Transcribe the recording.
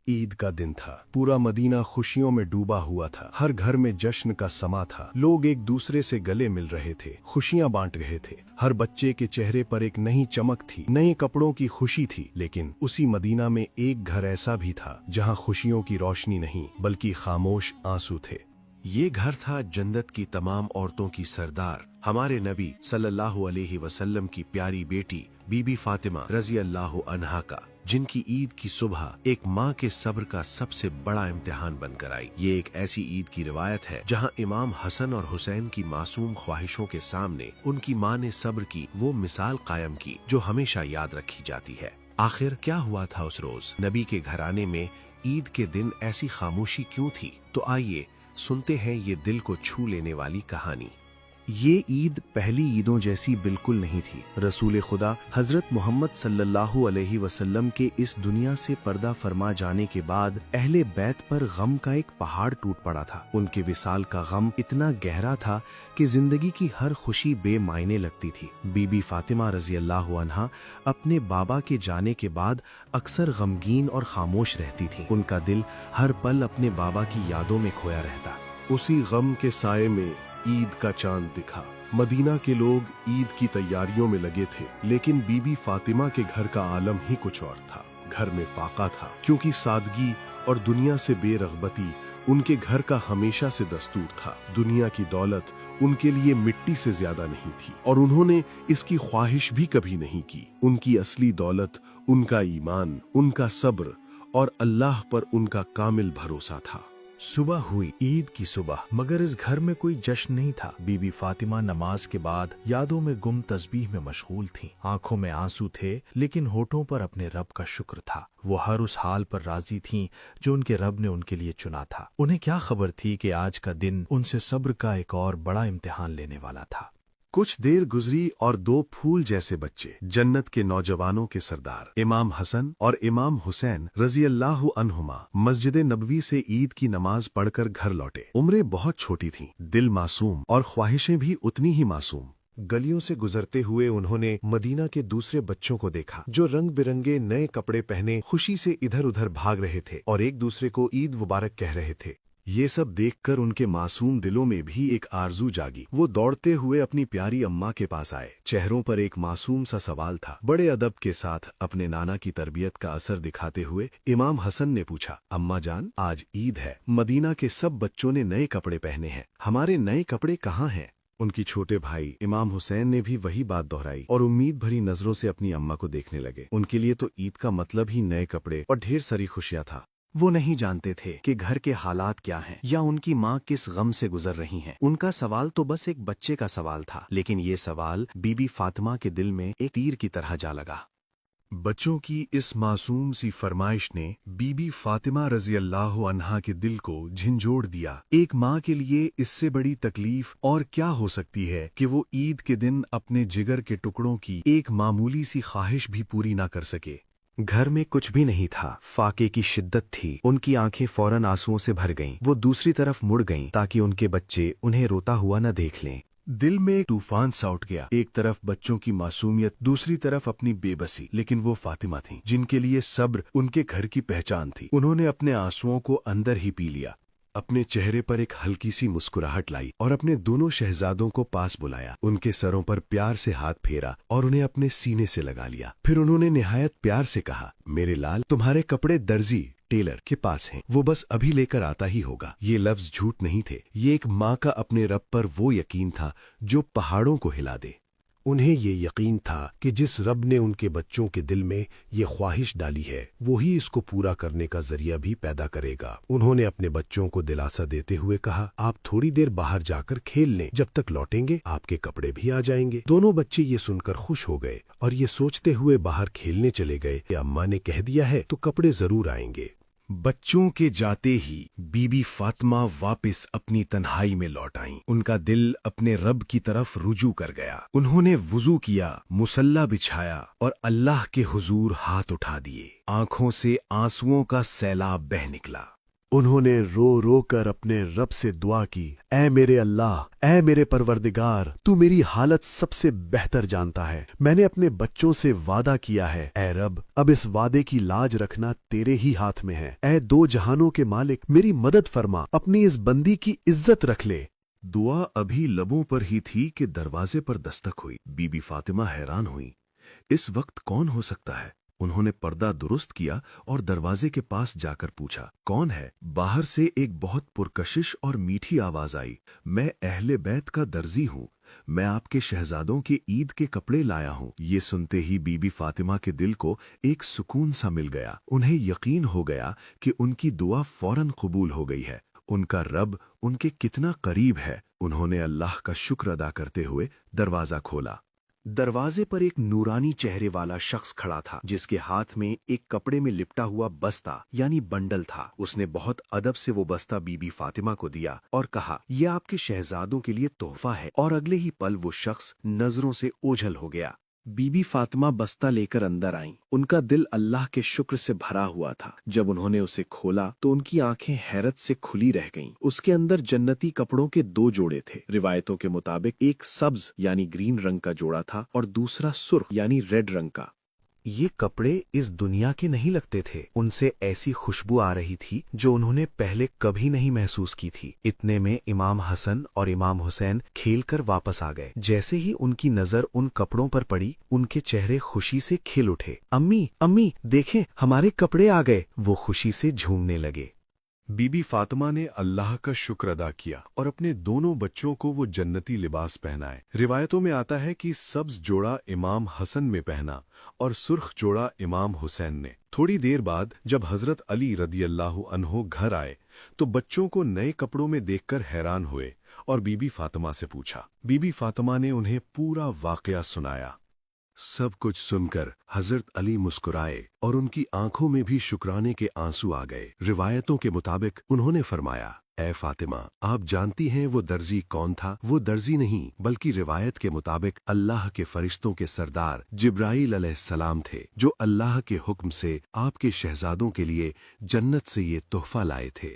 ईद का दिन था। पूरा मदीना खुशियों में डूबा हुआ था। हर घर में जश्न का समा था। लोग एक दूसरे से गले मिल रहे थे, खुशियां बांट रहे थे। हर बच्चे के चेहरे पर एक नई चमक थी, नए कपड़ों की खुशी थी। लेकिन उसी मदीना में एक घर ऐसा भी था जहां खुशियों की रोशनी नहीं बल्कि खामोश आंसू थे। ये घर था जन्नत की तमाम औरतों की सरदार, हमारे नबी सल्लल्लाहु अलैहि वसल्लम की प्यारी बेटी बीबी फातिमा रजी अल्लाह अन्हा का, जिनकी ईद की सुबह एक माँ के सब्र का सबसे बड़ा इम्तिहान बनकर आई। ये एक ऐसी ईद की रिवायत है जहाँ इमाम हसन और हुसैन की मासूम ख्वाहिशों के सामने उनकी माँ ने सब्र की वो मिसाल कायम की जो हमेशा याद रखी जाती है। आखिर क्या हुआ था उस रोज? नबी के घराने में ईद के दिन ऐसी खामोशी क्यों थी? तो आइए सुनते हैं ये दिल को छू लेने वाली कहानी। ये ईद पहली ईदों जैसी बिल्कुल नहीं थी। रसूल खुदा हजरत मोहम्मद सल्लल्लाहु अलैहि वसल्लम के इस दुनिया से पर्दा फरमा जाने के बाद अहले बैत पर गम का एक पहाड़ टूट पड़ा था। उनके विसाल का गम इतना गहरा था कि जिंदगी की हर खुशी बेमायने लगती थी। बीबी फातिमा रजी अल्लाह अन्हा अपने बाबा के जाने के बाद अक्सर गमगीन और खामोश रहती थी। उनका दिल हर पल अपने बाबा की यादों में खोया रहता। उसी गम के साये में ईद का चांद दिखा। मदीना के लोग ईद की तैयारियों में लगे थे, लेकिन बीबी फातिमा के घर का आलम ही कुछ और था। घर में फाका था, क्योंकि सादगी और दुनिया से बेरगबती उनके घर का हमेशा से दस्तूर था। दुनिया की दौलत उनके लिए मिट्टी से ज्यादा नहीं थी और उन्होंने इसकी ख्वाहिश भी कभी नहीं की। उनकी असली दौलत उनका ईमान, उनका सब्र और अल्लाह पर उनका कामिल भरोसा था। सुबह हुई, ईद की सुबह, मगर इस घर में कोई जश्न नहीं था। बीबी फातिमा नमाज के बाद यादों में गुम तस्बीह में मशगूल थीं। आंखों में आंसू थे, लेकिन होठों पर अपने रब का शुक्र था। वो हर उस हाल पर राजी थीं जो उनके रब ने उनके लिए चुना था। उन्हें क्या खबर थी कि आज का दिन उनसे सब्र का एक और बड़ा इम्तिहान लेने वाला था। कुछ देर गुजरी और दो फूल जैसे बच्चे, जन्नत के नौजवानों के सरदार इमाम हसन और इमाम हुसैन रजी अल्लाह अन्हुमा, मस्जिद नबवी से ईद की नमाज पढ़कर घर लौटे। उम्रें बहुत छोटी थीं, दिल मासूम और ख्वाहिशें भी उतनी ही मासूम। गलियों से गुजरते हुए उन्होंने मदीना के दूसरे बच्चों को देखा, जो रंग बिरंगे नए कपड़े पहने खुशी से इधर उधर भाग रहे थे और एक दूसरे को ईद मुबारक कह रहे थे। ये सब देखकर उनके मासूम दिलों में भी एक आरजू जागी। वो दौड़ते हुए अपनी प्यारी अम्मा के पास आए। चेहरों पर एक मासूम सा सवाल था। बड़े अदब के साथ अपने नाना की तरबियत का असर दिखाते हुए इमाम हसन ने पूछा, अम्मा जान, आज ईद है, मदीना के सब बच्चों ने नए कपड़े पहने हैं, हमारे नए कपड़े कहाँ हैं? उनकी छोटे भाई इमाम हुसैन ने भी वही बात दोहराई और उम्मीद भरी नजरों से अपनी अम्मा को देखने लगे। उनके लिए तो ईद का मतलब ही नए कपड़े और ढेर सारी खुशियां था। वो नहीं जानते थे कि घर के हालात क्या हैं या उनकी माँ किस गम से गुजर रही हैं। उनका सवाल तो बस एक बच्चे का सवाल था, लेकिन ये सवाल बीबी फातिमा के दिल में एक तीर की तरह जा लगा। बच्चों की इस मासूम सी फरमाइश ने बीबी फातिमा रजी अल्लाह अन्हा के दिल को झंझोड़ दिया। एक माँ के लिए इससे बड़ी तकलीफ और क्या हो सकती है कि वो ईद के दिन अपने जिगर के टुकड़ों की एक मामूली सी ख्वाहिश भी पूरी ना कर सके। घर में कुछ भी नहीं था, फाके की शिद्दत थी। उनकी आंखें फौरन आंसुओं से भर गईं। वो दूसरी तरफ मुड़ गईं ताकि उनके बच्चे उन्हें रोता हुआ न देख लें। दिल में एक तूफान सा उठ गया। एक तरफ बच्चों की मासूमियत, दूसरी तरफ अपनी बेबसी। लेकिन वो फातिमा थी जिनके लिए सब्र उनके घर की पहचान थी। उन्होंने अपने आंसुओं को अंदर ही पी लिया, अपने चेहरे पर एक हल्की सी मुस्कुराहट लाई और अपने दोनों शहजादों को पास बुलाया। उनके सरों पर प्यार से हाथ फेरा और उन्हें अपने सीने से लगा लिया। फिर उन्होंने निहायत प्यार से कहा, मेरे लाल, तुम्हारे कपड़े दर्जी टेलर के पास हैं, वो बस अभी लेकर आता ही होगा। ये लफ्ज झूठ नहीं थे, ये एक माँ का अपने रब पर वो यकीन था जो पहाड़ों को हिला दे। उन्हें ये यकीन था कि जिस रब ने उनके बच्चों के दिल में ये ख्वाहिश डाली है, वही इसको पूरा करने का जरिया भी पैदा करेगा। उन्होंने अपने बच्चों को दिलासा देते हुए कहा, आप थोड़ी देर बाहर जाकर खेल लें, जब तक लौटेंगे आपके कपड़े भी आ जाएंगे। दोनों बच्चे ये सुनकर खुश हो गए और ये सोचते हुए बाहर खेलने चले गए कि अम्मा ने कह दिया है तो कपड़े जरूर आएंगे। बच्चों के जाते ही बीबी फातिमा वापस अपनी तन्हाई में लौट आईं। उनका दिल अपने रब की तरफ रुजू कर गया। उन्होंने वुजू किया, मुसल्ला बिछाया और अल्लाह के हुजूर हाथ उठा दिए। आंखों से आंसुओं का सैलाब बह निकला। उन्होंने रो रो कर अपने रब से दुआ की, ऐ मेरे अल्लाह, ऐ मेरे परवरदिगार, तू मेरी हालत सबसे बेहतर जानता है। मैंने अपने बच्चों से वादा किया है, ऐ रब, अब इस वादे की लाज रखना तेरे ही हाथ में है। ऐ दो जहानों के मालिक, मेरी मदद फरमा, अपनी इस बंदी की इज्जत रख ले। दुआ अभी लबों पर ही थी कि दरवाजे पर दस्तक हुई। बीबी फातिमा हैरान हुई, इस वक्त कौन हो सकता है? उन्होंने पर्दा दुरुस्त किया और दरवाजे के पास जाकर पूछा, कौन है? बाहर से एक बहुत पुरकशिश और मीठी आवाज आई, मैं अहले बैत का दर्जी हूँ, मैं आपके शहजादों के ईद के कपड़े लाया हूँ। ये सुनते ही बीबी फातिमा के दिल को एक सुकून सा मिल गया। उन्हें यकीन हो गया कि उनकी दुआ फौरन कबूल हो गई है। उनका रब उनके कितना करीब है। उन्होंने अल्लाह का शुक्र अदा करते हुए दरवाजा खोला। दरवाजे पर एक नूरानी चेहरे वाला शख्स खड़ा था, जिसके हाथ में एक कपड़े में लिपटा हुआ बस्ता यानी बंडल था। उसने बहुत अदब से वो बस्ता बीबी फातिमा को दिया और कहा, यह आपके शहजादों के लिए तोहफा है। और अगले ही पल वो शख्स नजरों से ओझल हो गया। बीबी फातिमा बस्ता लेकर अंदर आईं। उनका दिल अल्लाह के शुक्र से भरा हुआ था। जब उन्होंने उसे खोला तो उनकी आंखें हैरत से खुली रह गईं। उसके अंदर जन्नती कपड़ों के 2 जोड़े थे। रिवायतों के मुताबिक एक सब्ज यानी ग्रीन रंग का जोड़ा था और दूसरा सुर्ख यानी रेड रंग का। ये कपड़े इस दुनिया के नहीं लगते थे। उनसे ऐसी खुशबू आ रही थी जो उन्होंने पहले कभी नहीं महसूस की थी। इतने में इमाम हसन और इमाम हुसैन खेलकर वापस आ गए। जैसे ही उनकी नजर उन कपड़ों पर पड़ी, उनके चेहरे खुशी से खिल उठे। अम्मी, अम्मी, देखें, हमारे कपड़े आ गए। वो खुशी से झूमने लगे। बीबी फातिमा ने अल्लाह का शुक्र अदा किया और अपने दोनों बच्चों को वो जन्नती लिबास पहनाए। रिवायतों में आता है कि सब्ज जोड़ा इमाम हसन में पहना और सुर्ख जोड़ा इमाम हुसैन ने। थोड़ी देर बाद जब हजरत अली रदियल्लाहु अन्हो घर आए तो बच्चों को नए कपड़ों में देखकर हैरान हुए और बीबी फातिमा से पूछा। बीबी फातिमा ने उन्हें पूरा वाकया सुनाया। सब कुछ सुनकर हजरत अली मुस्कुराए और उनकी आंखों में भी शुक्राने के आंसू आ गए। रिवायतों के मुताबिक उन्होंने फरमाया, ऐ फातिमा, आप जानती हैं वो दर्जी कौन था? वो दर्जी नहीं बल्कि रिवायत के मुताबिक अल्लाह के फरिश्तों के सरदार जिब्राईल अलैहिस्सलाम थे, जो अल्लाह के हुक्म से आपके शहजादों के लिए जन्नत से ये तोहफा लाए थे।